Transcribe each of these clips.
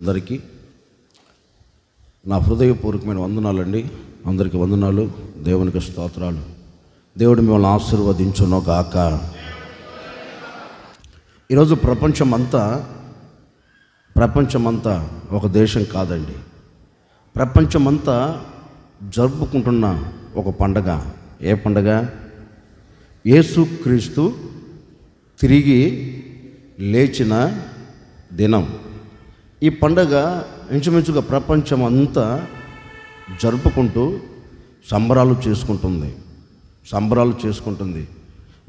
అందరికీ నా హృదయపూర్వకమైన వందనాలండి. అందరికీ వందనాలు, దేవునికి స్తోత్రాలు. దేవుడు మిమ్మల్ని ఆశీర్వదించును గాక. ఈరోజు ప్రపంచమంతా ఒక దేశం కాదండి, ప్రపంచమంతా జరుపుకుంటున్న ఒక పండగ. ఏ పండగ? యేసుక్రీస్తు తిరిగి లేచిన దినం. ఈ పండగ ఇంచుమించుగా ప్రపంచం అంతా జరుపుకుంటూ సంబరాలు చేసుకుంటుంది.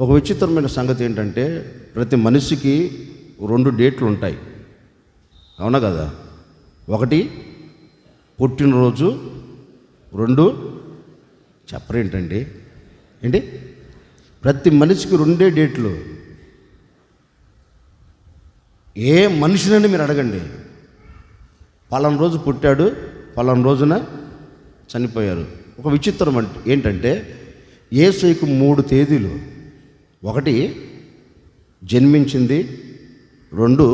ఒక విచిత్రమైన సంగతి ఏంటంటే, ప్రతి మనిషికి 2 డేట్లు ఉంటాయి, అవునా కదా? ఒకటి పుట్టినరోజు, 2 చెప్పరేంటండి ఏంటి? ప్రతి మనిషికి 2 డేట్లు. ఏ మనిషినని మీరు అడగండి, పలానా రోజు పుట్టాడు, పలానా రోజున చనిపోయారు. ఒక విచిత్రం ఏంటంటే, యేసుకు 3 తేదీలు. 1 జన్మించింది, 2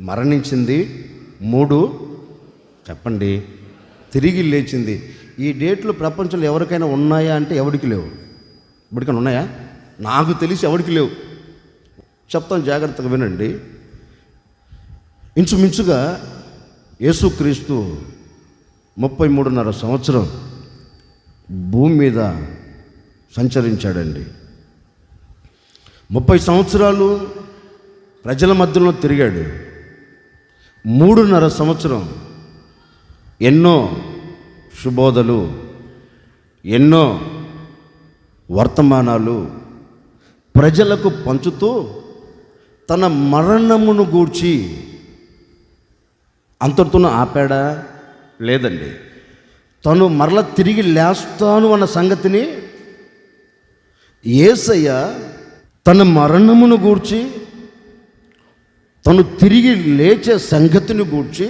మరణించింది, 3 చెప్పండి తిరిగి లేచింది. ఈ డేట్లు ప్రపంచంలో ఎవరికైనా ఉన్నాయా అంటే ఎవరికి లేవు. ఇప్పటికైనా ఉన్నాయా? నాకు తెలిసి ఎవరికి లేవు. చెప్తాను, జాగ్రత్తగా వినండి. ఇంచుమించుగా యేసుక్రీస్తు 33.5 సంవత్సరం భూమి మీద సంచరించాడండి. 30 సంవత్సరాలు ప్రజల మధ్యలో తిరిగాడు. 3.5 సంవత్సరం ఎన్నో శుభోదలు, ఎన్నో వర్తమానాలు ప్రజలకు పంచుతూ తన మరణమును గూర్చి అంతటితోనూ ఆపాడా? లేదండి. తను మరల తిరిగి లేస్తాను అన్న సంగతిని యేసయ్య తన మరణమును గూర్చి, తను తిరిగి లేచే సంగతిని గూర్చి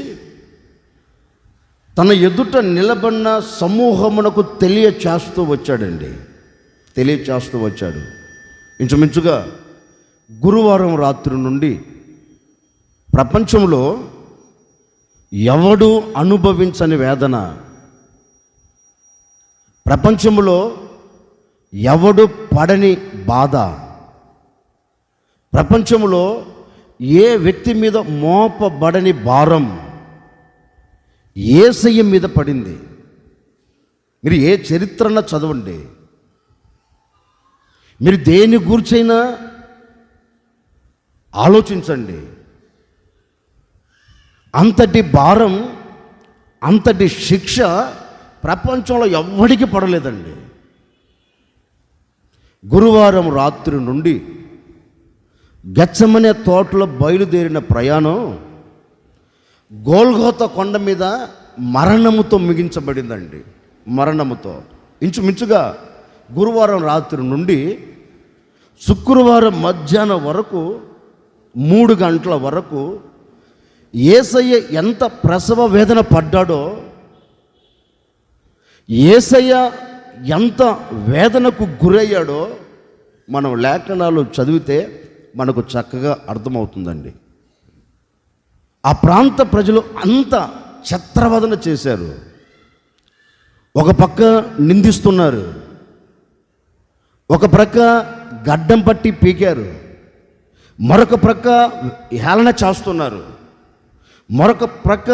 తన ఎదుట నిలబడిన సమూహమునకు తెలియచేస్తూ వచ్చాడు. ఇంచుమించుగా గురువారం రాత్రి నుండి ప్రపంచంలో ఎవడు అనుభవించని వేదన, ప్రపంచంలో ఎవడు పడని బాధ, ప్రపంచంలో ఏ వ్యక్తి మీద మోపబడని భారం యేసయ్య మీద పడింది. మీరు ఏ చరిత్రన చదవండి, మీరు దేని గురించైనా ఆలోచించండి, అంతటి భారం, అంతటి శిక్ష ప్రపంచంలో ఎవ్వడికి పడలేదండి. గురువారం రాత్రి నుండి గెత్సెమనే తోటలో బయలుదేరిన ప్రయాణం గోల్గోతా కొండ మీద మరణముతో ముగించబడిందండి. మరణముతో. ఇంచుమించుగా గురువారం రాత్రి నుండి శుక్రవారం మధ్యాహ్నం వరకు 3 గంటల వరకు యేసయ్య ఎంత ప్రసవ వేదన పడ్డాడో, యేసయ్య ఎంత వేదనకు గురయ్యాడో మనం లేఖనాలు చదివితే మనకు చక్కగా అర్థమవుతుందండి. ఆ ప్రాంత ప్రజలు అంత చిత్రవదన చేశారు. ఒక పక్క నిందిస్తున్నారు, ఒక ప్రక్క గడ్డం పట్టి పీకారు, మరొక ప్రక్క హేళన చేస్తున్నారు, మరొక ప్రక్క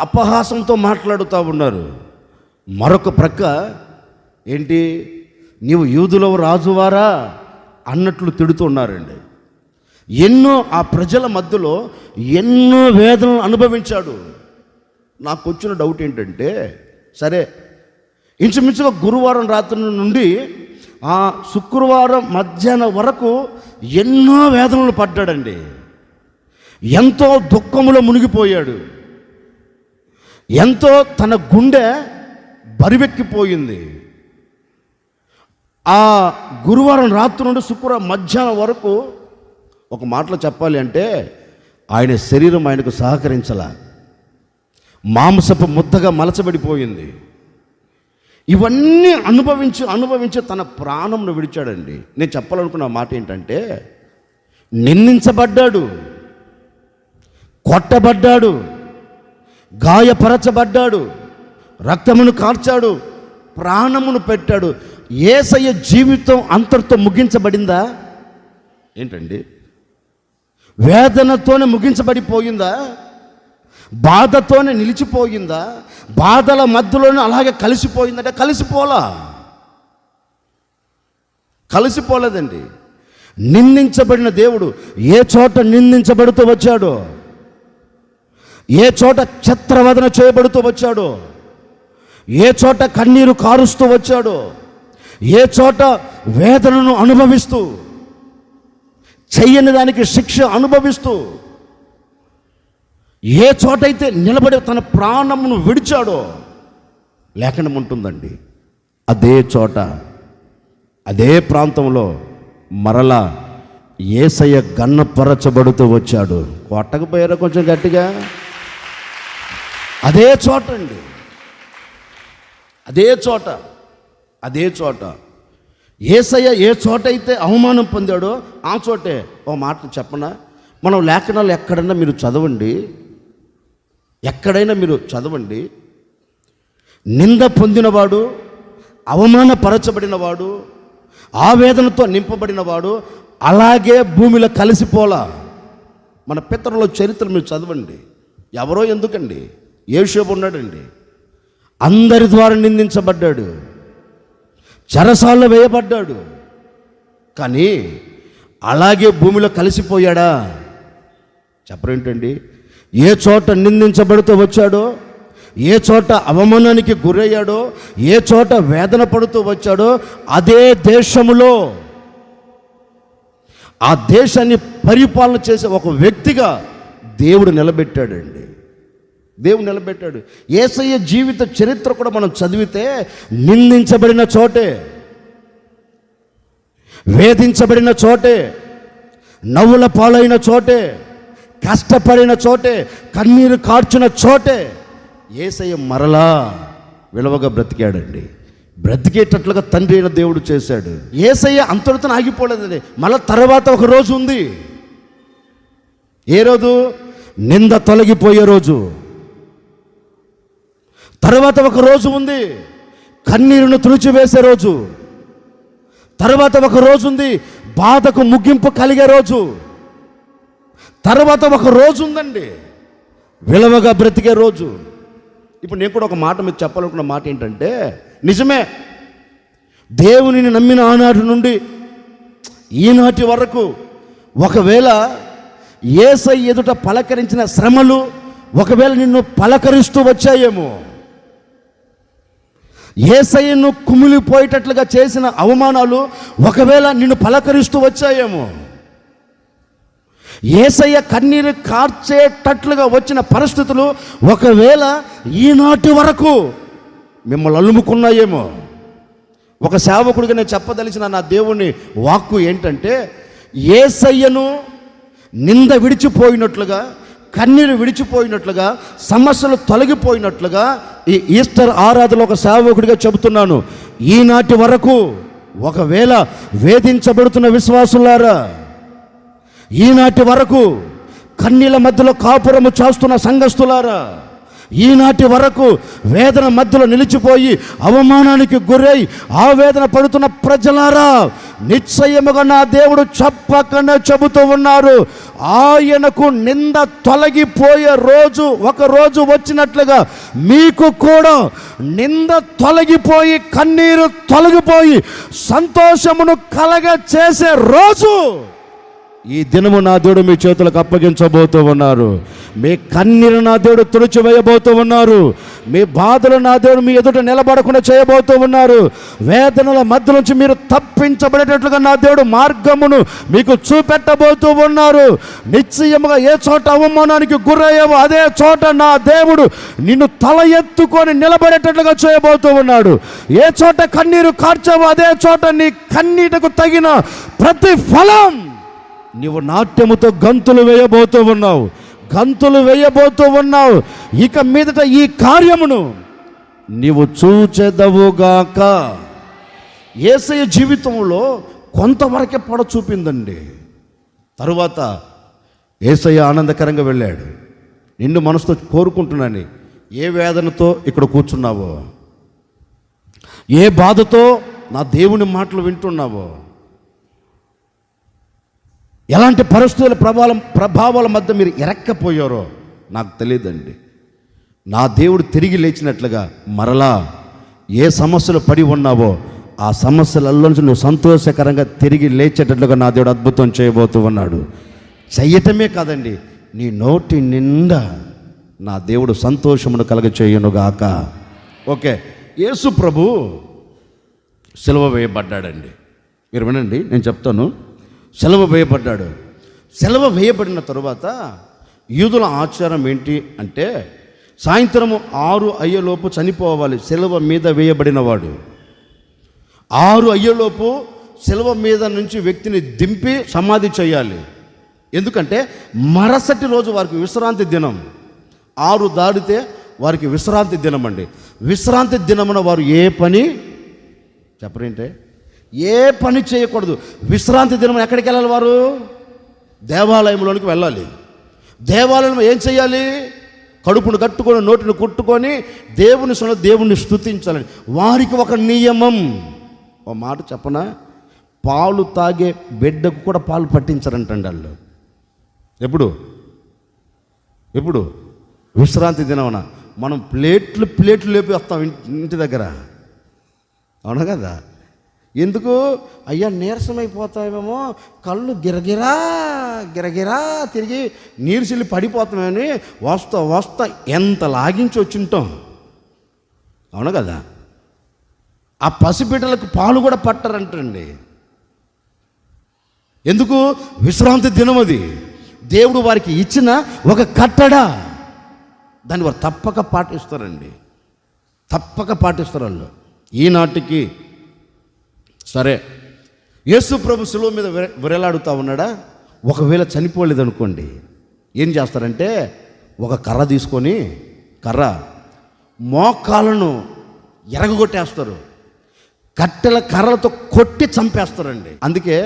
అపహాసంతో మాట్లాడుతూ ఉన్నారు, మరొక ప్రక్క ఏంటి నీవు యూదుల రాజువారా అన్నట్లు తిడుతున్నారండి. ఆ ప్రజల మధ్యలో ఎన్నో వేదనలు అనుభవించాడు. నాకు వచ్చిన డౌట్ ఏంటంటే, సరే ఇంచుమించుగా గురువారం రాత్రి నుండి ఆ శుక్రవారం మధ్యాహ్నం వరకు ఎన్నో వేదనలు పడ్డాడండి. ఎంతో దుఃఖములో మునిగిపోయాడు. ఎంతో తన గుండె బరివెక్కిపోయింది. ఆ గురువారం రాత్రి నుండి శుక్రవారం మధ్యాహ్నం వరకు ఒక మాటలో చెప్పాలి అంటే ఆయన శరీరం ఆయనకు సహకరించలా, మాంసపు ముద్దగా మలచబడిపోయింది. ఇవన్నీ అనుభవించి తన ప్రాణంను విడిచాడండి. నేను చెప్పాలనుకున్న మాట ఏంటంటే, నిందించబడ్డాడు, కొట్టబడ్డాడు, గాయపరచబడ్డాడు, రక్తమును కార్చాడు, ప్రాణమును పెట్టాడు. యేసయ్య జీవితం అంతటితో ముగించబడిందా ఏంటండి? వేదనతోనే ముగించబడిపోయిందా? బాధతోనే నిలిచిపోయిందా? బాధల మధ్యలోనే అలాగే కలిసిపోయిందంటే కలిసిపోలేదండి. నిందించబడిన దేవుడు ఏ చోట నిందించబడుతూ వచ్చాడో, ఏ చోట చిత్రవదన చేయబడుతూ వచ్చాడో, ఏ చోట కన్నీరు కారుస్తూ వచ్చాడో, ఏ చోట వేదనను అనుభవిస్తూ, చెయ్యని దానికి శిక్ష అనుభవిస్తూ, ఏ చోటైతే నిలబడి తన ప్రాణమును విడిచాడో లేఖనం ఉంటుందండి. అదే చోట, అదే ప్రాంతంలో మరలా యేసయ్య గన్నపరచబడుతూ వచ్చాడు. కొట్టకపోయారా కొంచెం గట్టిగా? అదే చోట అండి, అదే చోట యేసయ్య ఏ చోట అయితే అవమానం పొందాడో ఆ చోటే. ఓ మాట చెప్పనా, మనం లేఖనాలు ఎక్కడైనా మీరు చదవండి, నింద పొందినవాడు, అవమానపరచబడినవాడు, ఆవేదనతో నింపబడినవాడు అలాగే భూమిలో కలిసిపోలా. మన పితరుల చరిత్ర మీరు చదవండి. ఎవరో ఎందుకండి, యోసేపు ఉన్నాడండి, అందరి ద్వారా నిందించబడ్డాడు, చెరసాల్లో వేయబడ్డాడు, కానీ అలాగే భూమిలో కలిసిపోయాడా? చెప్పరేంటండి? ఏ చోట నిందించబడుతూ వచ్చాడో, ఏ చోట అవమానానికి గురయ్యాడో, ఏ చోట వేదన పడుతూ వచ్చాడో అదే దేశములో ఆ దేశాన్ని పరిపాలన చేసే ఒక వ్యక్తిగా దేవుడు నిలబెట్టాడండి. దేవుడు నిలబెట్టాడు. యేసయ్య జీవిత చరిత్ర కూడా మనం చదివితే నిందించబడిన చోటే, వేధించబడిన చోటే, నవ్వుల పాలైన చోటే, కష్టపడిన చోటే, కన్నీరు కార్చిన చోటే యేసయ్య మరలా విలువగా బ్రతికాడండి. బ్రతికేటట్లుగా తండ్రి అయిన దేవుడు చేశాడు. యేసయ్య అంతటితో ఆగిపోలేదండి. మళ్ళీ తర్వాత ఒక రోజు ఉంది. ఏ రోజు? నింద తొలగిపోయే రోజు. తర్వాత ఒక రోజు ఉంది, కన్నీరును తుడిచివేసే రోజు. తర్వాత ఒక రోజు ఉంది, బాధకు ముగింపు కలిగే రోజు. తర్వాత ఒక రోజు ఉందండి, విలువగా బ్రతికే రోజు. ఇప్పుడు నేను కూడా ఒక మాట మీకు చెప్పాలనుకున్న మాట ఏంటంటే, నిజమే, దేవునిని నమ్మిన ఆనాటి నుండి ఈనాటి వరకు ఒకవేళ యేసయ్య ఎదుట పలకరించిన శ్రమలు ఒకవేళ నిన్ను పలకరిస్తూ వచ్చాయేమో, యేసయ్యను కుమిలిపోయేటట్లుగా చేసిన అవమానాలు ఒకవేళ నిన్ను పలకరిస్తూ వచ్చాయేమో, యేసయ్య కన్నీరు కార్చేటట్లుగా వచ్చిన పరిస్థితులు ఒకవేళ ఈనాటి వరకు మిమ్మల్ని అలుముకున్నాయేమో. ఒక సేవకుడిగా నేను చెప్పదలిచిన నా దేవుని వాక్కు ఏంటంటే, యేసయ్యను నింద విడిచిపోయినట్లుగా, కన్నీరు విడిచిపోయినట్లుగా, సమస్యలు తొలగిపోయినట్లుగా ఈ ఈస్టర్ ఆరాధనలో ఒక సేవకుడిగా చెబుతున్నాను. ఈనాటి వరకు ఒకవేళ వేధించబడుతున్న విశ్వాసులారా, ఈనాటి వరకు కన్నీల మధ్యలో కాపురము చేస్తున్న సంఘస్థులారా, ఈనాటి వరకు వేదన మధ్యలో నిలిచిపోయి అవమానానికి గురై ఆవేదన పడుతున్న ప్రజలారా, నిశ్చయముగా నా దేవుడు చెప్పకనే చెబుతూ ఉన్నారు, ఆయనకు నింద తొలగిపోయే రోజు ఒక రోజు వచ్చినట్లుగా మీకు కూడా నింద తొలగిపోయి, కన్నీరు తొలగిపోయి, సంతోషమును కలగ చేసే రోజు ఈ దినము నా దేవుడు మీ చేతులకు అప్పగించబోతూ ఉన్నారు. మీ కన్నీరు నా దేవుడు తుడిచివేయబోతూ ఉన్నారు. మీ బాధలు నా దేవుడు మీ ఎదుట నిలబడకుండా చేయబోతూ ఉన్నారు. వేదనల మధ్య నుంచి మీరు తప్పించబడేటట్లుగా నా దేవుడు మార్గమును మీకు చూపెట్టబోతూ ఉన్నారు. నిశ్చయముగా ఏ చోట అవమానానికి గురయ్యావో అదే చోట నా దేవుడు నిన్ను తల ఎత్తుకొని నిలబడేటట్లుగా చేయబోతూ ఉన్నాడు. ఏ చోట కన్నీరు కార్చావో అదే చోట నీ కన్నీటకు తగిన ప్రతి ఫలం నీవు నాట్యముతో గంతులు వేయబోతూ ఉన్నావు. ఇక మీదట ఈ కార్యమును నీవు చూచెదవుగాక. యేసయ్య జీవితంలో కొంతవరకే పడ చూపిందండి. తరువాత యేసయ్య ఆనందకరంగా వెళ్ళాడు. నిన్ను మనసుతో కోరుకుంటున్నాను, ఏ వేదనతో ఇక్కడ కూర్చున్నావో, ఏ బాధతో నా దేవుని మాటలు వింటున్నావో, ఎలాంటి పరిస్థితుల ప్రభావాల మధ్య మీరు ఎరక్కపోయారో నాకు తెలియదండి. నా దేవుడు తిరిగి లేచినట్లుగా మరలా ఏ సమస్యలు పడి ఉన్నావో ఆ సమస్యలలో నుంచి నువ్వు సంతోషకరంగా తిరిగి లేచేటట్లుగా నా దేవుడు అద్భుతం చేయబోతూ ఉన్నాడు. చెయ్యటమే కాదండి, నీ నోటి నిండా నా దేవుడు సంతోషమును కలగచేయునుగాక. ఓకే, యేసు ప్రభు సిలువ వేయబడ్డాడండి. మీరు వినండి, నేను చెప్తాను. సిలువ వేయబడ్డాడు. సిలువ వేయబడిన తరువాత యూదుల ఆచారం ఏంటి అంటే, సాయంత్రము 6 అయ్యేలోపు చనిపోవాలి సిలువ మీద వేయబడిన వాడు. 6 అయ్యేలోపు సిలువ మీద నుంచి వ్యక్తిని దింపి సమాధి చేయాలి. ఎందుకంటే మరుసటి రోజు వారికి విశ్రాంతి దినం. 6 దాటితే వారికి విశ్రాంతి దినం అండి. విశ్రాంతి దినమున వారు ఏ పని చెప్పరేంటే, ఏ పని చేయకూడదు. విశ్రాంతి దినం ఎక్కడికి వెళ్ళాలి? వారు దేవాలయంలోనికి వెళ్ళాలి. దేవాలయంలో ఏం చేయాలి? కడుపును కట్టుకొని నోటిని కుట్టుకొని దేవుని స్తుతించాలని వారికి ఒక నియమం. ఒక మాట చెప్పనా, పాలు తాగే బిడ్డకు కూడా పాలు పట్టించారంటండి వాళ్ళు. ఎప్పుడు విశ్రాంతి దినమున మనం ప్లేట్లు లేపి వస్తాం ఇంటి దగ్గర, అవునా కదా? ఎందుకు? అయ్యా నీరసమైపోతామేమో, కళ్ళు గిరగిరా తిరిగి నీరుసిల్లి పడిపోతామని వస్తా ఎంత లాగించి వచ్చింటాం, అవునా కదా? ఆ పసిబిడ్డలకు పాలు కూడా పట్టరంటండి. ఎందుకు? విశ్రాంతి దినం అది. దేవుడు వారికి ఇచ్చిన ఒక కట్టడ, దాన్ని వారు తప్పక పాటిస్తారండి. తప్పక పాటిస్తారు వాళ్ళు. ఈనాటికి సరే, యేసు ప్రభు శిలువ మీద విరలాడుతూ ఉన్నాడా? ఒకవేళ చనిపోలేదనుకోండి, ఏం చేస్తారంటే ఒక కర్ర తీసుకొని మోకాలను ఎరగొట్టేస్తారు. కర్రలతో కొట్టి చంపేస్తారండి. అందుకే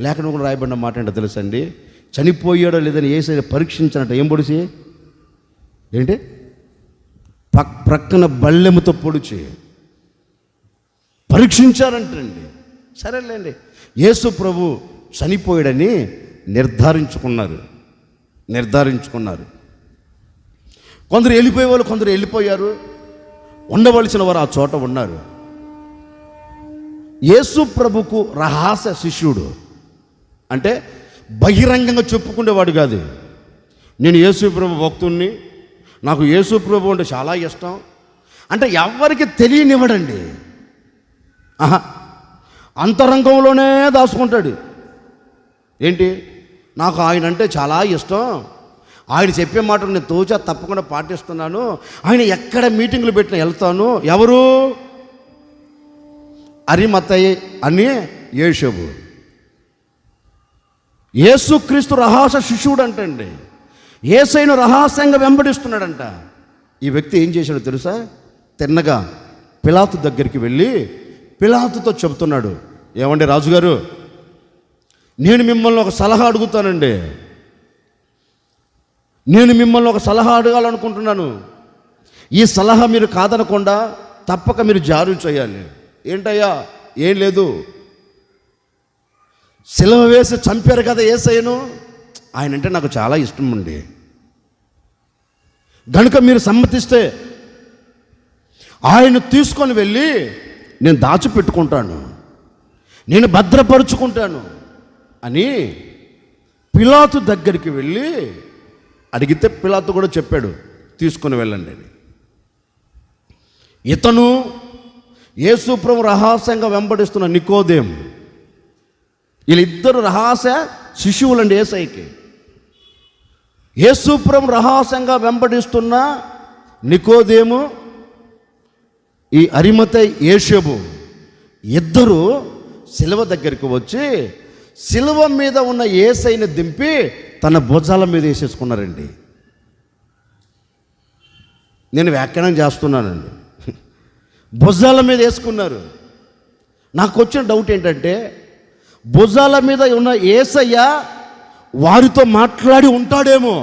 లేఖనం కూడా రాయబడిన మాట ఏంటో తెలుసండి, చనిపోయాడో లేదని యేసయ్య పరీక్షించినట్టు ఏం పొడిచి ఏంటి ప్రక్కన బల్లెముతో పొడిచి పరీక్షించారంటండి. సరేలేండి, యేసు ప్రభు చనిపోయాడని నిర్ధారించుకున్నారు. కొందరు వెళ్ళిపోయే వాళ్ళు కొందరు వెళ్ళిపోయారు, ఉండవలసిన వారు ఆ చోట ఉన్నారు. యేసు ప్రభుకు రహస్య శిష్యుడు అంటే బహిరంగంగా చెప్పుకునేవాడు కాదు. నేను యేసు ప్రభు భక్తుణ్ణి, నాకు యేసు ప్రభు అంటే చాలా ఇష్టం అంటే ఎవరికి తెలియనివ్వడండి. అంతరంగంలోనే దాచుకుంటాడు. ఏంటి? నాకు ఆయన అంటే చాలా ఇష్టం, ఆయన చెప్పే మాటలు నేను తోచా తప్పకుండా పాటిస్తున్నాను, ఆయన ఎక్కడ మీటింగులు పెట్టినా వెళ్తాను. ఎవరు? అరిమతయి అని యేషబు. యేసుక్రీస్తు రహస్య శిష్యుడు అంటండి. యేసయ్యను రహస్యంగా వెంబడిస్తున్నాడంట. ఈ వ్యక్తి ఏం చేశాడో తెలుసా? తిన్నగా పిలాతు దగ్గరికి వెళ్ళి పిలాతుతో చెబుతున్నాడు, ఏమండి రాజుగారు, నేను మిమ్మల్ని ఒక సలహా అడుగుతానండి, నేను మిమ్మల్ని ఒక సలహా అడగాలనుకుంటున్నాను. ఈ సలహా మీరు కాదనకుండా తప్పక మీరు జారీ చేయాలి. ఏంటయ్యా? ఏం లేదు, సిలువ వేసి చంపారు కదా యేసయ్యను, ఆయన అంటే నాకు చాలా ఇష్టం అండి. గనుక మీరు సమ్మతిస్తే ఆయన తీసుకొని వెళ్ళి నేను దాచిపెట్టుకుంటాను, నేను భద్రపరుచుకుంటాను అని పిలాతు దగ్గరికి వెళ్ళి అడిగితే పిలాతు కూడా చెప్పాడు, తీసుకొని వెళ్ళండి అని. ఇతను యేసు ప్రభు రహస్యంగా వెంబడిస్తున్న నికోదేము, వీళ్ళిద్దరు రహస్య శిశువులండి యేసయ్యకి. యేసు ప్రభు రహస్యంగా వెంబడిస్తున్న నికోదేము, ఈ అరిమతయి యేషబు ఇద్దరు సిలువ దగ్గరికి వచ్చి సిలువ మీద ఉన్న యేసయ్యని దింపి తన భుజాల మీద వేసేసుకున్నారండి. నేను వ్యాఖ్యానం చేస్తున్నానండి, భుజాల మీద వేసుకున్నారు. నాకు వచ్చిన డౌట్ ఏంటంటే, భుజాల మీద ఉన్న యేసయ్య వారితో మాట్లాడి ఉంటాడేమో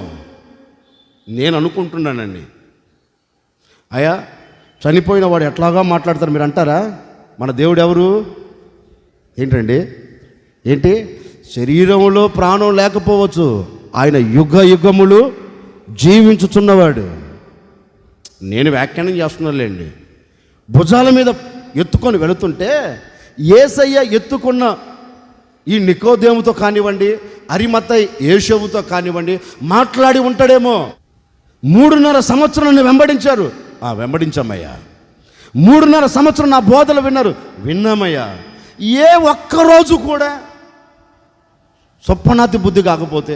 నేను అనుకుంటున్నానండి. అయ్యా చనిపోయిన వాడు ఎట్లాగా మాట్లాడతారు మీరు అంటారా? మన దేవుడు ఎవరు? ఏంటండి? ఏంటి? శరీరంలో ప్రాణం లేకపోవచ్చు, ఆయన యుగ యుగములు జీవించుచున్నవాడు. నేను వ్యాఖ్యానం చేస్తున్నానులేండి. భుజాల మీద ఎత్తుకొని వెళుతుంటే యేసయ్య ఎత్తుకున్న ఈ నికోదేముతో కానివ్వండి, అరిమత్తయి యేషవుతో కానివ్వండి మాట్లాడి ఉంటాడేమో. 3.5 సంవత్సరం నన్ను వెంబడించారు, వెంబడించామయ్యా. 3.5 సంవత్సరం నా బోధలు విన్నారు, విన్నామయ్యా. ఏ ఒక్కరోజు కూడా సొప్పనాతి బుద్ధి కాకపోతే,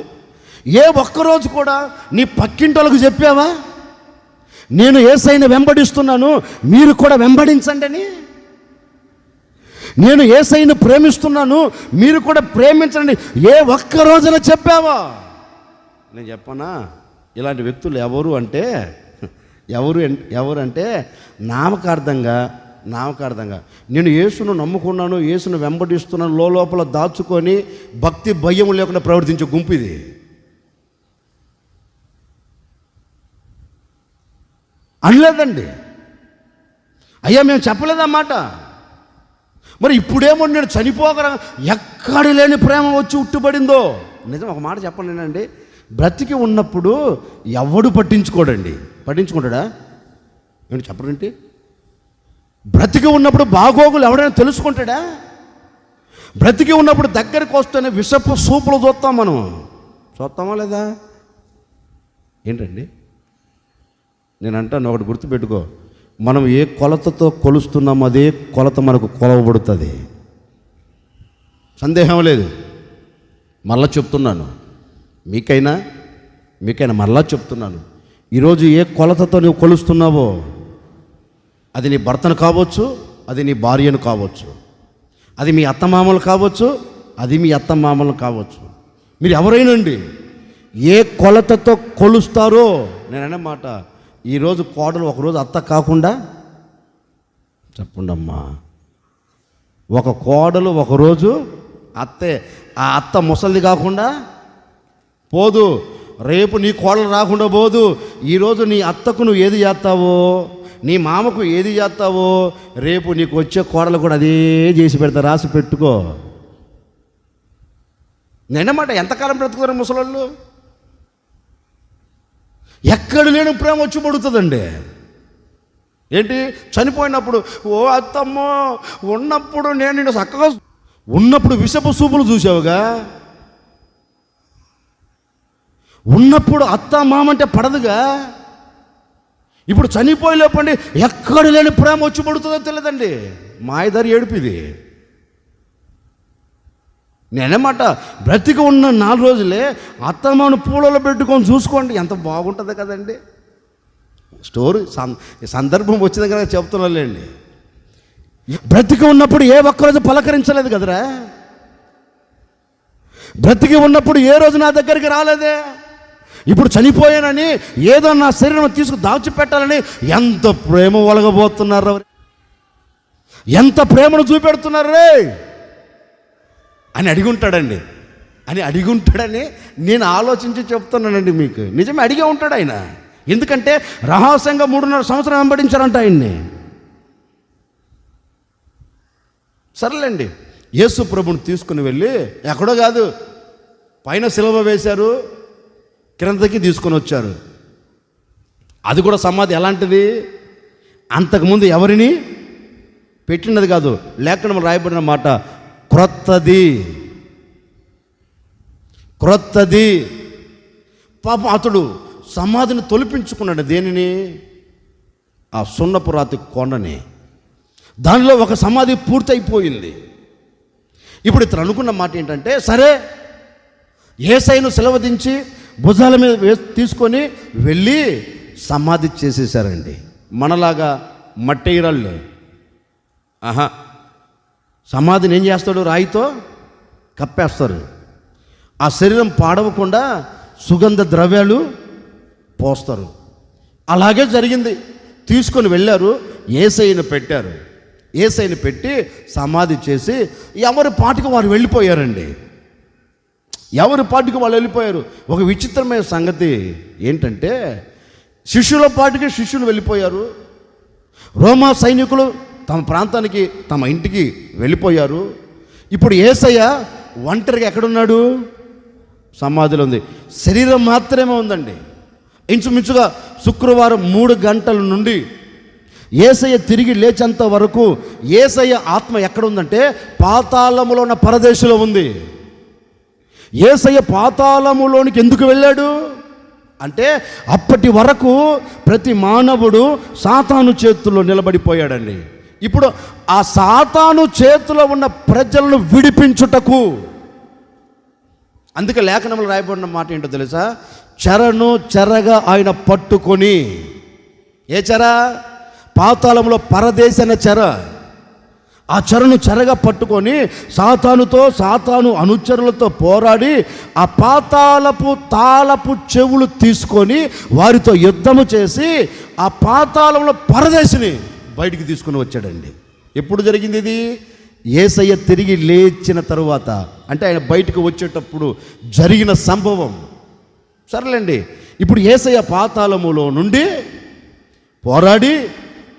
ఏ ఒక్కరోజు కూడా నీ పక్కింటోళ్ళకు చెప్పావా నేను యేసయ్యని వెంబడిస్తున్నాను, మీరు కూడా వెంబడించండి అని? నేను యేసయ్యని ప్రేమిస్తున్నాను, మీరు కూడా ప్రేమించండి, ఏ ఒక్క రోజున చెప్పావా? నేను చెప్పనా? ఇలాంటి వ్యక్తులు ఎవరు అంటే నామకార్థంగా నేను యేసును నమ్ముకున్నాను, యేసును వెంబడిస్తున్నాను లోపల దాచుకొని భక్తి భయం లేకుండా ప్రవర్తించే గుంపు ఇది. అనలేదండి, అయ్యా మేము చెప్పలేదన్నమాట. మరి ఇప్పుడేమో నేను చనిపోగల ఎక్కడ లేని ప్రేమ వచ్చి ఉట్టుబడిందో. నిజం ఒక మాట చెప్పండి, బ్రతికి ఉన్నప్పుడు ఎవడు పట్టించుకోడండి. పట్టించుకుంటాడా? ఏంటి చెప్పడంటే? బ్రతికి ఉన్నప్పుడు బాగోగులు ఎవడైనా తెలుసుకుంటాడా? బ్రతికి ఉన్నప్పుడు దగ్గరికి వస్తేనే విషపు సూపులు చూస్తామా లేదా? ఏంటండి నేను అంటాను, ఒకటి గుర్తుపెట్టుకో, మనం ఏ కొలతతో కొలుస్తున్నామో అదే కొలత మనకు కొలవబడుతుంది, సందేహం లేదు. మళ్ళా చెప్తున్నాను, మీకైనా మళ్ళా చెప్తున్నాను, ఈరోజు ఏ కొలతతో నువ్వు కొలుస్తున్నావో అది నీ భర్తను కావచ్చు, అది నీ భార్యను కావచ్చు, అది మీ అత్తమామలు కావచ్చు, అది మీ అత్తమామలు కావచ్చు, మీరు ఎవరైనాండి. ఏ కొలతతో కొలుస్తారో నేననే మాట. ఈరోజు కోడలు ఒకరోజు అత్త కాకుండా, చెప్పండమ్మా, ఒక కోడలు ఒకరోజు అత్తే, ఆ అత్త ముసలిది కాకుండా పోదు, రేపు నీ కోడలు రాకుండా పోదు. ఈరోజు నీ అత్తకు నువ్వు ఏది చేస్తావో, నీ మామకు ఏది చేస్తావో, రేపు నీకు వచ్చే కోడలు కూడా అదే చేసి పెడతా, రాసి పెట్టుకో. నేనమాట ఎంతకాలం బ్రతుకుతారు ముసలోళ్ళు? ఎక్కడ లేని ప్రేమ వచ్చి పడుతుందండి. ఏంటి? చనిపోయినప్పుడు ఓ అత్తమ్మో ఉన్నప్పుడు నేను చక్కగా ఉన్నప్పుడు విషపు సూపులు చూసావుగా, ఉన్నప్పుడు అత్త మామంటే పడదుగా, ఇప్పుడు చనిపోయేలోపండి ఎక్కడ లేని ప్రేమ వచ్చి పడుతుందో తెలియదండి. మాయదారి ఏడుపిది. నేనేమాట బ్రతికి ఉన్న 4 రోజులే అత్తమ్మను పూలలో పెట్టుకొని చూసుకోండి, ఎంత బాగుంటుంది కదండి. స్టోరీ సందర్భం వచ్చిన కదా చెప్తున్నాలేండి. బ్రతికి ఉన్నప్పుడు ఏ ఒక్కరోజు పలకరించలేదు కదరా, బ్రతికి ఉన్నప్పుడు ఏ రోజు నా దగ్గరికి రాలేదే. ఇప్పుడు చనిపోయానని ఏదో నా శరీరం తీసుకు దాచిపెట్టాలని ఎంత ప్రేమ ఒలగబోతున్నారు, ఎంత ప్రేమను చూపెడుతున్నారు రే అని అడిగుంటాడని నేను ఆలోచించి చెప్తున్నానండి మీకు. నిజమే అడిగే ఉంటాడు ఆయన. ఎందుకంటే రహస్యంగా 3.5 సంవత్సరం వెంబడించారంట ఆయన్ని. సరేలేండి, యేసు ప్రభుని తీసుకుని వెళ్ళి ఎక్కడో కాదు, పైన సిలువ వేశారు, కిందకి తీసుకొని వచ్చారు. అది కూడా సమాధి ఎలాంటిది? అంతకుముందు ఎవరిని పెట్టినది కాదు, లేఖనంలో రాయబడిన మాట క్రొత్తది. పాపం అతడు సమాధిని తొలిపించుకున్నాడు. దేనిని? ఆ సున్నపు రాతి కొండని. దానిలో ఒక సమాధి పూర్తయిపోయింది. ఇప్పుడు ఇతను అనుకున్న మాట ఏంటంటే, సరే యేసయ్యను సిలువదించి భుజాల మీద తీసుకొని వెళ్ళి సమాధి చేసేసారండి. మనలాగా మట్టెయిరాళ్ళు సమాధిని ఏం చేస్తాడు? రాయితో కప్పేస్తారు. ఆ శరీరం పాడవకుండా సుగంధ ద్రవ్యాలు పోస్తారు. అలాగే జరిగింది. తీసుకొని వెళ్ళారు, యేసయ్యను పెట్టారు. యేసయ్యను పెట్టి సమాధి చేసి ఎవరి పాటికి వారు వెళ్ళిపోయారండి. ఎవరి పాటికి వాళ్ళు వెళ్ళిపోయారు. ఒక విచిత్రమైన సంగతి ఏంటంటే, శిష్యుల పాటికి శిష్యులు వెళ్ళిపోయారు, రోమా సైనికులు తమ ప్రాంతానికి, తమ ఇంటికి వెళ్ళిపోయారు. ఇప్పుడు యేసయ్య ఒంటరిగా ఎక్కడున్నాడు? సమాధిలో ఉంది. శరీరం మాత్రమే ఉందండి. ఇంచుమించుగా శుక్రవారం 3 గంటల నుండి యేసయ్య తిరిగి లేచేంత వరకు యేసయ్య ఆత్మ ఎక్కడ ఉందంటే పాతాళములో ఉన్న పరదేశంలో ఉంది. యేసయ్య పాతాళములోనికి ఎందుకు వెళ్ళాడు అంటే అప్పటి వరకు ప్రతి మానవుడు సాతాను చేతుల్లో నిలబడిపోయాడండి. ఇప్పుడు ఆ సాతాను చేతిలో ఉన్న ప్రజలను విడిపించుటకు, అందుకే లేఖనంలో రాయబడిన మాట ఏంటో తెలుసా? చెరను చెరగా ఆయన పట్టుకొని, ఏ చెర? పాతాళంలో పరదేశన చెర. ఆ చెరను చెరగా పట్టుకొని సాతానుతో, సాతాను అనుచరులతో పోరాడి ఆ పాతాళపు తాళపు చెవులు తీసుకొని వారితో యుద్ధము చేసి ఆ పాతాళంలో పరదేశిని బయటికి తీసుకుని వచ్చాడండి. ఎప్పుడు జరిగింది ఇది? యేసయ్య తిరిగి లేచిన తరువాత, అంటే ఆయన బయటకు వచ్చేటప్పుడు జరిగిన సంభవం. సరేలేండి, ఇప్పుడు యేసయ్య పాతాళములో నుండి పోరాడి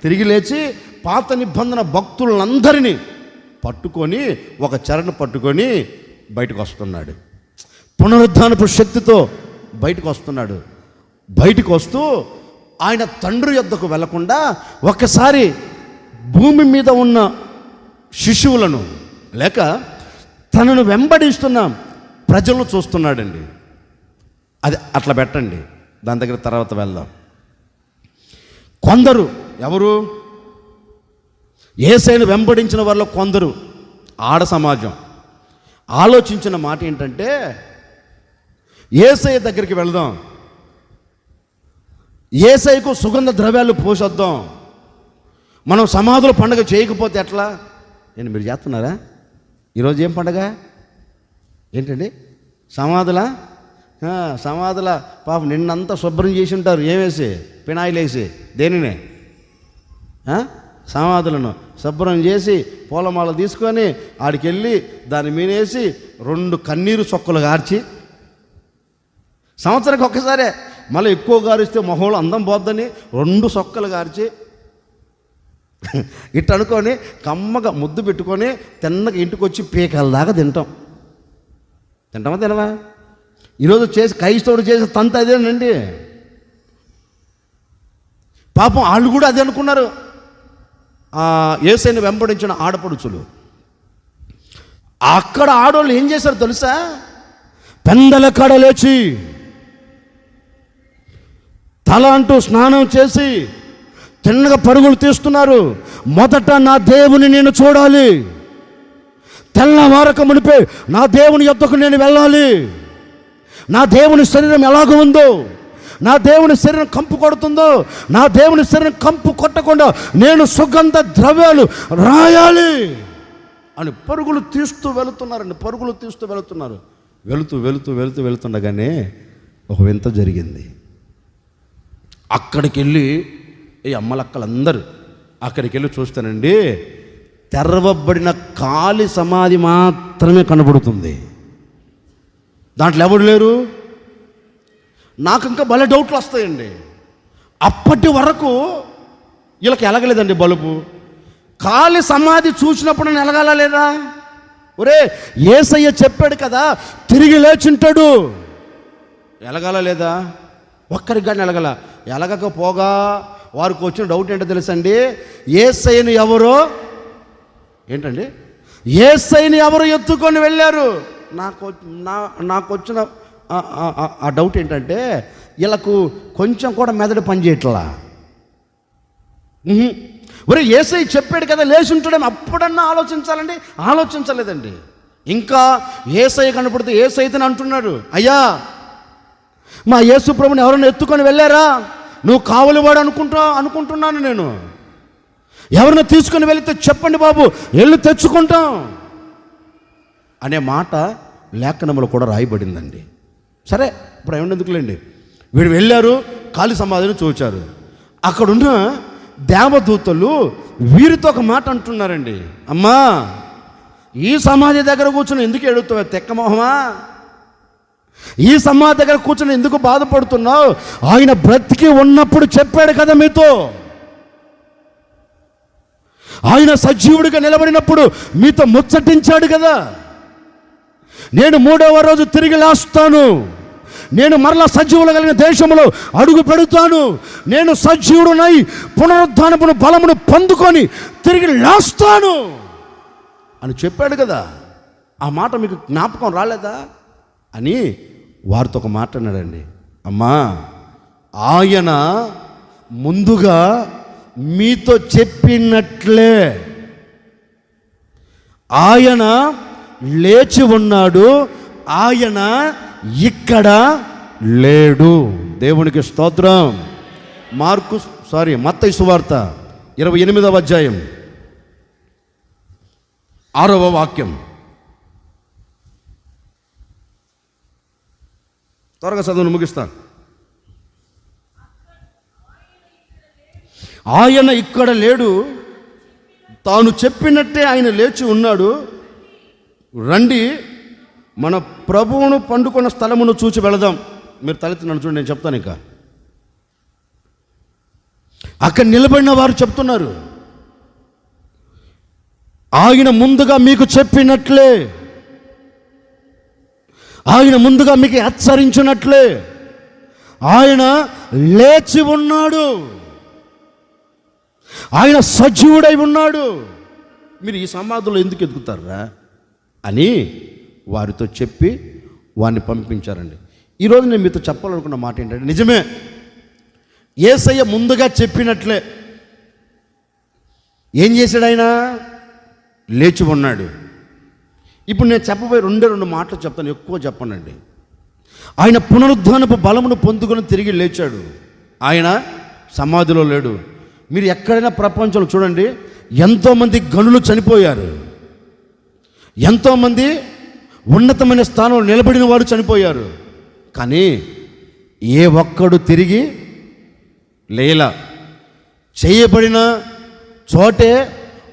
తిరిగి లేచి పాత నిబంధన భక్తులందరినీ పట్టుకొని ఒక చెరను పట్టుకొని బయటకు వస్తున్నాడు. పునరుద్ధానపు శక్తితో బయటకు వస్తున్నాడు. బయటకు వస్తూ ఆయన తండ్రి యొద్దకు వెళ్లకుండా ఒక్కసారి భూమి మీద ఉన్న శిశువులను లేక తనను వెంబడిస్తున్న ప్రజలను చూస్తున్నాడండి. అది అట్లా పెట్టండి, దాని దగ్గర తర్వాత వెళ్దాం. కొందరు ఎవరు? యేసయ్యను వెంబడించిన వారిలో కొందరు ఆడ సమాజం ఆలోచించిన మాట ఏంటంటే, యేసయ్య దగ్గరికి వెళ్దాం, యేసయ్యకు సుగంధ ద్రవ్యాలు పోసొద్దాం, మనం సమాధుల పండుగ చేయకపోతే ఎట్లా? నేను మీరు చేస్తున్నారా? ఈరోజు ఏం పండుగ ఏంటండి? సమాధుల సమాధుల పాపం నిన్నంతా శుభ్రం చేసి ఉంటారు. ఏమేసి? పినాయిలు వేసి. దేనినే? సమాధులను శుభ్రం చేసి పూలమాల తీసుకొని ఆడికెళ్ళి దాని మీనేసి 2 కన్నీరు చొక్కలు గార్చి, సంవత్సరానికి ఒక్కసారే, మళ్ళీ ఎక్కువ గారిస్తే మొహంలో అందం పోద్దని 2 చొక్కలు గార్చి ఇట్ట అనుకొని కమ్మగా ముద్దు పెట్టుకొని తిన్నగా ఇంటికి వచ్చి పీకల దాకా తింటామా తినవా? ఈరోజు చేసి క్రైస్తవుడు చేసే తంత అదేనండి. పాపం వాళ్ళు కూడా అదే అనుకున్నారు. యేసయ్యను వెంబడించిన ఆడపడుచులు అక్కడ ఆడవాళ్ళు ఏం చేశారు తెలుసా? పెందల కాడ లేచి తల అంటూ స్నానం చేసి తిన్నగా పరుగులు తీస్తున్నారు. మొదట నా దేవుని నేను చూడాలి, తెల్లవారక మునిపే నా దేవుని యొద్దకు నేను వెళ్ళాలి, నా దేవుని శరీరం ఎలాగ ఉందో, నా దేవుని శరీరం కంపు కొడుతుందో, నా దేవుని శరీరం కంపు కొట్టకుండా నేను సుగంధ ద్రవ్యాలు రాయాలి అని పరుగులు తీస్తూ వెళుతున్నారండి. పరుగులు తీస్తూ వెళుతున్నారు. వెళుతుండగానే ఒక వింత జరిగింది. అక్కడికి వెళ్ళి ఈ అమ్మలక్కలందరూ అక్కడికి వెళ్ళి చూస్తానండి, తెరవబడిన ఖాళీ సమాధి మాత్రమే కనబడుతుంది. దాంట్లో ఎవరు లేరు. నాకు ఇంకా భలే డౌట్లు వస్తాయండి. అప్పటి వరకు వీళ్ళకి ఎలగలేదండి బలుపు. ఖాళీ సమాధి చూసినప్పుడు నేను ఎలగాల లేదా? ఒరే, యేసయ్య చెప్పాడు కదా తిరిగి లేచుంటాడు, ఎలగాల లేదా? ఒక్కరికి కానీ ఎలగకపోగా వారికి వచ్చిన డౌట్ ఏంటో తెలుసండి? యేసయ్యను ఎవరో ఏంటండి, యేసయ్యను ఎవరు ఎత్తుకొని వెళ్ళారు? నాకు వచ్చిన ఆ డౌట్ ఏంటంటే, వీళ్ళకు కొంచెం కూడా మెదడు పనిచేయట్లా. ఒరే, యేసయ్య చెప్పాడు కదా లేచి ఉంటాడని అప్పుడన్నా ఆలోచించాలండి, ఆలోచించలేదండి. ఇంకా యేసయ్య కనపడితే యేసయ్యని అంటున్నాడు, అయ్యా మా యేసు ప్రభుని ఎవరైనా ఎత్తుకొని వెళ్ళారా? నువ్వు కావలివాడు అనుకుంటున్నాను నేను. ఎవరిని తీసుకొని వెళితే చెప్పండి బాబు, వెళ్ళి తెచ్చుకుంటాం అనే మాట లేఖనంలో కూడా రాయబడిందండి. సరే, ఇప్పుడు ఏమన్నెందుకులేండి, వీడు వెళ్ళారు, ఖాళీ సమాధిని చూచారు. అక్కడున్న దేవదూతలు వీరితో ఒక మాట అంటున్నారండి, అమ్మా ఈ సమాధి దగ్గర కూర్చొని ఎందుకు ఎడుగుతావు తెక్కమోహమా? ఈ సమాధి దగ్గర కూర్చొని ఎందుకు బాధపడుతున్నావు? ఆయన బ్రతికి ఉన్నప్పుడు చెప్పాడు కదా మీతో, ఆయన సజీవుడిగా నిలబడినప్పుడు మీతో ముచ్చటించాడు కదా, నేను 3వ రోజు తిరిగి లేస్తాను, నేను మరలా సజీవులు కలిగిన దేశంలో అడుగు పెడతాను, నేను సజీవుడునై పునరుద్ధానపును బలమును పొందుకొని తిరిగి లేస్తాను అని చెప్పాడు కదా. ఆ మాట మీకు జ్ఞాపకం రాలేదా అని వారితో ఒక మాట అన్నాడండి. అమ్మా, ఆయన ముందుగా మీతో చెప్పినట్లే ఆయన లేచి ఉన్నాడు, ఆయన ఇక్కడ లేడు. దేవునికి స్తోత్రం. మత్తయి సువార్త 28వ అధ్యాయం 6వ వాక్యం. త్వరగా చదువును ముగిస్తాను. ఆయన ఇక్కడ లేడు, తాను చెప్పినట్టే ఆయన లేచి ఉన్నాడు. రండి, మన ప్రభువును పండుకున్న స్థలమును చూచి వెళదాం. మీరు తలెత్తినను చూడండి, నేను చెప్తాను. ఇంకా అక్కడ నిలబడిన వారు చెప్తున్నారు, ఆయన ముందుగా మీకు చెప్పినట్లే, ఆయన ముందుగా మీకు హెచ్చరించినట్లే ఆయన లేచి ఉన్నాడు, ఆయన సజీవుడై ఉన్నాడు. మీరు ఈ సమాధిలో ఎందుకు ఎదుగుతారా అని వారితో చెప్పి వారిని పంపించారండి. ఈరోజు నేను మీతో చెప్పాలనుకున్న మాట ఏంటంటే, నిజమే, యేసయ్య ముందుగా చెప్పినట్లే ఏం చేశాడు? ఆయన లేచి ఉన్నాడు. ఇప్పుడు నేను చెప్పబోయే 2 మాటలు చెప్తాను, ఎక్కువ చెప్పనండి. ఆయన పునరుద్ధానపు బలమును పొందుకొని తిరిగి లేచాడు. ఆయన సమాధిలో లేడు. మీరు ఎక్కడైనా ప్రపంచంలో చూడండి, ఎంతోమంది గనులు చనిపోయారు, ఎంతోమంది ఉన్నతమైన స్థానంలో నిలబడిన వారు చనిపోయారు. కానీ ఏ ఒక్కడు తిరిగి లేలా. చేయబడిన చోటే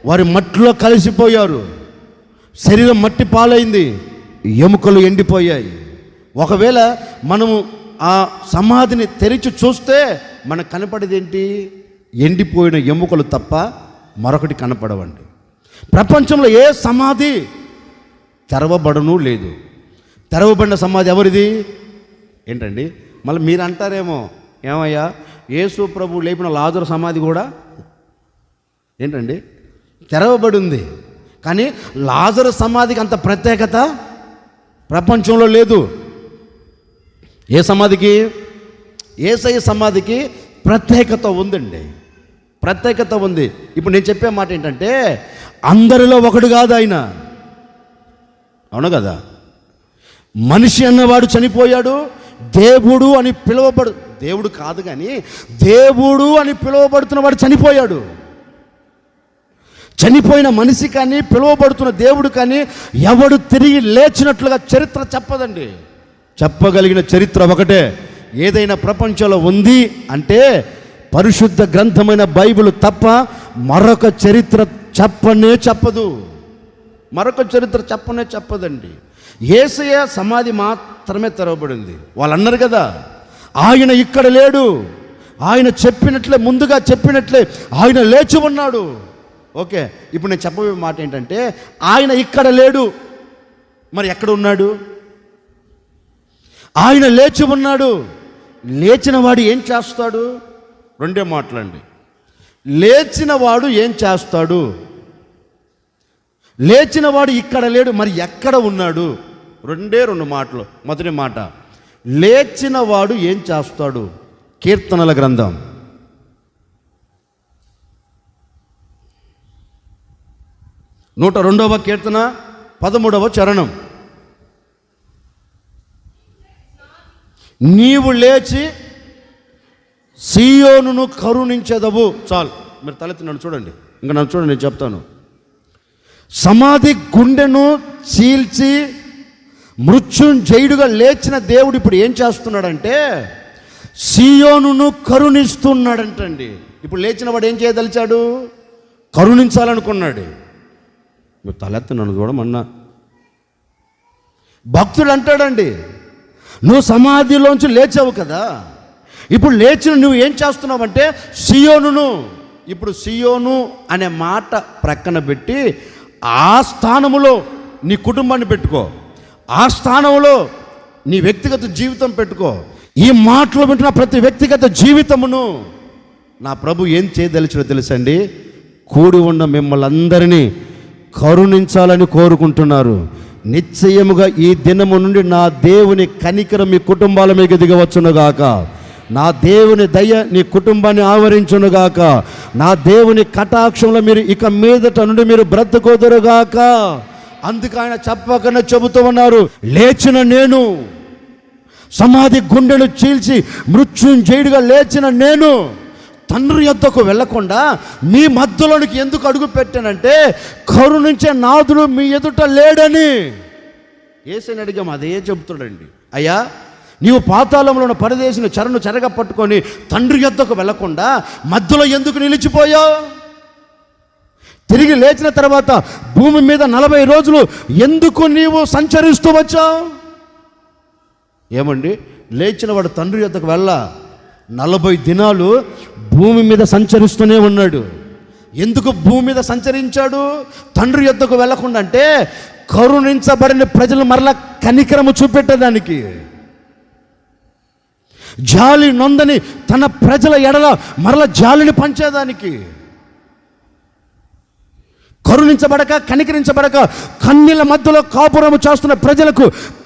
వారి మట్టిలో కలిసిపోయారు, శరీరం మట్టి పాలైంది, ఎముకలు ఎండిపోయాయి. ఒకవేళ మనము ఆ సమాధిని తెరిచి చూస్తే మనకు కనపడేది ఏంటి? ఎండిపోయిన ఎముకలు తప్ప మరొకటి కనపడవండి. ప్రపంచంలో ఏ సమాధి తెరవబడను లేదు. తెరవబడిన సమాధి ఎవరిది ఏంటండి? మళ్ళీ మీరు అంటారేమో, ఏమయ్యా యేసు ప్రభు లేపిన లాజరు సమాధి కూడా ఏంటండి తెరవబడి ఉంది, కానీ లాజరు సమాధికి అంత ప్రత్యేకత ప్రపంచంలో లేదు. ఏ సమాధికి? యేసయ్య సమాధికి ప్రత్యేకత ఉందండి, ప్రత్యేకత ఉంది. ఇప్పుడు నేను చెప్పే మాట ఏంటంటే, అందరిలో ఒకడు కాదు ఆయన, అవును కదా? మనిషి అన్నవాడు చనిపోయాడు, దేవుడు అని దేవుడు కాదు కానీ దేవుడు అని పిలువబడుతున్నవాడు చనిపోయాడు. చనిపోయిన మనిషి కానీ పిలువబడుతున్న దేవుడు కానీ ఎవడు తిరిగి లేచినట్లుగా చరిత్ర చెప్పదండి. చెప్పగలిగిన చరిత్ర ఒకటే, ఏదైనా ప్రపంచంలో ఉంది అంటే పరిశుద్ధ గ్రంథమైన బైబిల్ తప్ప మరొక చరిత్ర చెప్పదు, మరొక చరిత్ర చెప్పదండి. యేసయ్య సమాధి మాత్రమే తెరవబడింది. వాళ్ళు అన్నారు కదా, ఆయన ఇక్కడ లేడు, ఆయన చెప్పినట్లే, ముందుగా చెప్పినట్లే ఆయన లేచి ఉన్నాడు. ఓకే, ఇప్పుడు నేను చెప్పబోయే మాట ఏంటంటే, ఆయన ఇక్కడ లేడు, మరి ఎక్కడ ఉన్నాడు? ఆయన లేచి ఉన్నాడు. లేచిన వాడు ఏం చేస్తాడు? 2 మాటలండి. లేచిన వాడు ఏం చేస్తాడు? లేచిన వాడు ఇక్కడ లేడు, మరి ఎక్కడ ఉన్నాడు? 2 మాటలు. మొదటి మాట, లేచిన వాడు ఏం చేస్తాడు? కీర్తనల గ్రంథం 102వ కీర్తన 13వ చరణం. నీవు లేచి సీయోనును కరుణించెదవు. చాలు, మీరు తలెత్తి నన్ను చూడండి, ఇంకా నన్ను చూడండి, నేను చెప్తాను. సమాధి గుండెను చీల్చి మృత్యుంజయుడుగా లేచిన దేవుడు ఇప్పుడు ఏం చేస్తున్నాడంటే, సీయోనును కరుణిస్తున్నాడంటండి. ఇప్పుడు లేచిన వాడు ఏం చేయదలిచాడు? కరుణించాలనుకున్నాడు. మీరు తలెత్తి నన్ను చూడమన్నా. భక్తుడు అంటాడండి, నువ్వు సమాధిలోంచి లేచావు కదా, ఇప్పుడు లేచిన నువ్వు ఏం చేస్తున్నావంటే సీయోనును ఇప్పుడు సియోను అనే మాట ప్రక్కన పెట్టి ఆ స్థానములో నీ కుటుంబాన్ని పెట్టుకో, ఆ స్థానంలో నీ వ్యక్తిగత జీవితం పెట్టుకో. ఈ మాటలు వింటున్న ప్రతి వ్యక్తిగత జీవితమును నా ప్రభు ఏం చేయదలిచినో తెలుసండి, కూడి ఉన్న మిమ్మల్ని అందరినీ కరుణించాలని కోరుకుంటున్నారు. నిశ్చయముగా ఈ దినము నుండి నా దేవుని కనికరం మీ కుటుంబాల మీకు దిగవచ్చునుగాక, నా దేవుని దయ నీ కుటుంబాన్ని ఆవరించునుగాక, నా దేవుని కటాక్షంలో మీరు ఇక మీదట నుండి మీరు బ్రతుకోదురుగాక. అందుకు ఆయన చెప్పకనే చెబుతూ ఉన్నారు, లేచిన నేను, సమాధి గుండెను చీల్చి మృత్యుంజయుడిగా లేచిన నేను తండ్రి యొద్దకు వెళ్ళకుండా మీ మధ్యలోనికి ఎందుకు అడుగు పెట్టానంటే, కరుణించే నాదుడు మీ ఎదుట లేడని యేసుని అడిగాము. అదే చెబుతాడండి, అయ్యా నీవు పాతాళంలో ఉన్న పరదేశిని చెరను చెరగ పట్టుకొని తండ్రి యొద్దకు వెళ్ళకుండా మధ్యలో ఎందుకు నిలిచిపోయావు? తిరిగి లేచిన తర్వాత భూమి మీద 40 రోజులు ఎందుకు నీవు సంచరిస్తూ వచ్చావు? ఏమండి, లేచిన వాడు తండ్రి యొద్దకు వెళ్ళ 40 దినాలు భూమి మీద సంచరిస్తూనే ఉన్నాడు. ఎందుకు భూమి మీద సంచరించాడు? తండ్రి యొద్దకు వెళ్ళకుండా అంటే కరుణించబడిన ప్రజలు మరలా కనికరము చూపెట్టడానికి, జాలి నొందని తన ప్రజల ఎడల మరల జాలిని పంచేదానికి, కరుణించబడక కనికరించబడక కన్నీళ్ళ మధ్యలో కాపురము చేస్తున్న ప్రజలకు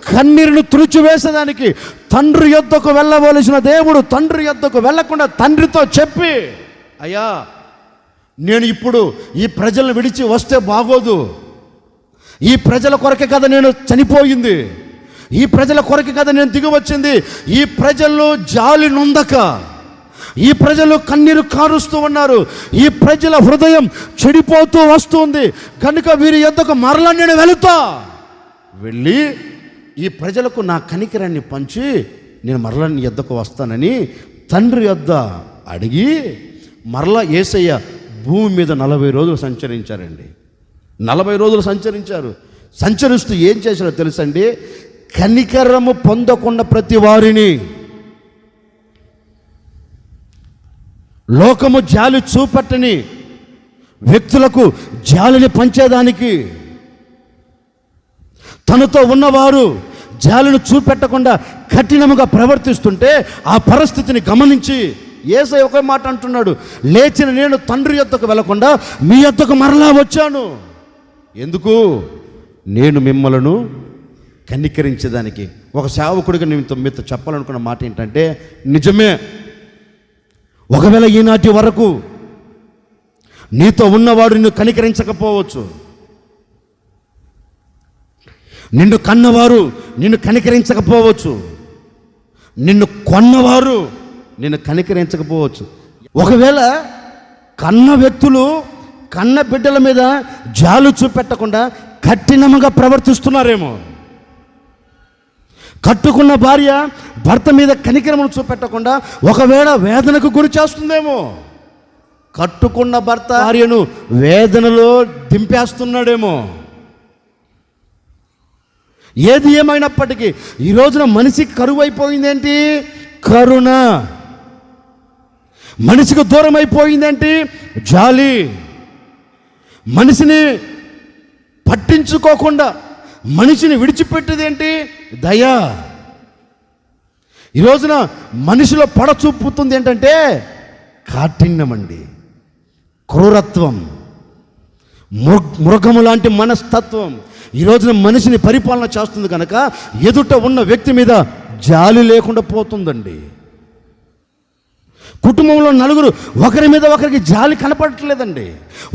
కన్నీరును తుడిచివేసేదానికి తండ్రి యొద్దకు వెళ్ళవలసిన దేవుడు తండ్రి యొద్దకు వెళ్ళకుండా తండ్రితో చెప్పి, అయ్యా నేను ఇప్పుడు ఈ ప్రజలను విడిచి వస్తే బాగోదు, ఈ ప్రజల కొరకే కదా నేను చనిపోయింది, ఈ ప్రజల కొరకే కదా నేను దిగి వచ్చింది, ఈ ప్రజలు జాలి నొందక, ఈ ప్రజలు కన్నీరు కారుస్తూ ఉన్నారు, ఈ ప్రజల హృదయం చెడిపోతూ వస్తుంది కనుక వీరి యొద్దకు మరలా నేను వెళుతా, వెళ్ళి ఈ ప్రజలకు నా కనికరాన్ని పంచి నేను మరలా నీ యొద్దకు వస్తానని తండ్రి యొద్ద అడిగి మరలా యేసయ్య భూమి మీద 40 రోజులు సంచరించారండి. 40 రోజులు సంచరించారు. సంచరిస్తూ ఏం చేశారో తెలుసండి, కనికరము పొందకుండా ప్రతి వారిని, లోకము జాలి చూపట్టని వ్యక్తులకు జాలిని పంచేదానికి, తనతో ఉన్నవారు జాలిని చూపెట్టకుండా కఠినముగా ప్రవర్తిస్తుంటే ఆ పరిస్థితిని గమనించి యేసయ్య ఒకే మాట అంటున్నాడు, లేచిన నేను తండ్రి యొద్దకు వెళ్ళకుండా మీ యొద్దకు మరలా వచ్చాను. ఎందుకు? నేను మిమ్మలను కనికరించేదానికి. ఒక సేవకుడిగా నేను మీతో చెప్పాలనుకున్న మాట ఏంటంటే, నిజమే, ఒకవేళ ఈనాటి వరకు నీతో ఉన్నవాడు నిన్ను కనికరించకపోవచ్చు, నిన్ను కన్నవారు నిన్ను కనికరించకపోవచ్చు, నిన్ను కొన్నవారు నిన్ను కనికరించకపోవచ్చు. ఒకవేళ కన్న వ్యక్తులు కన్న బిడ్డల మీద జాలు చూపెట్టకుండా కఠినంగా ప్రవర్తిస్తున్నారేమో, కట్టుకున్న భార్య భర్త మీద కనికరమును చూపెట్టకుండా ఒకవేళ వేదనకు గురి చేస్తుందేమో, కట్టుకున్న భర్త భార్యను వేదనలో దింపేస్తున్నాడేమో. ఏది ఏమైనప్పటికీ ఈ రోజున మనిషికి కరువు అయిపోయిందేంటి? కరుణ. మనిషికి దూరం అయిపోయిందేంటి? జాలి. మనిషిని పట్టించుకోకుండా మనిషిని విడిచిపెట్టేదేంటి? దయ. ఈ రోజున మనిషిలో పడచూపుతుంది ఏంటంటే కాఠిన్యం అండి, క్రూరత్వం, మృగము లాంటి మనస్తత్వం ఈ రోజున మనిషిని పరిపాలన చేస్తుంది కనుక ఎదుట ఉన్న వ్యక్తి మీద జాలి లేకుండా పోతుందండి. కుటుంబంలో నలుగురు ఒకరి మీద ఒకరికి జాలి కనపడట్లేదండి,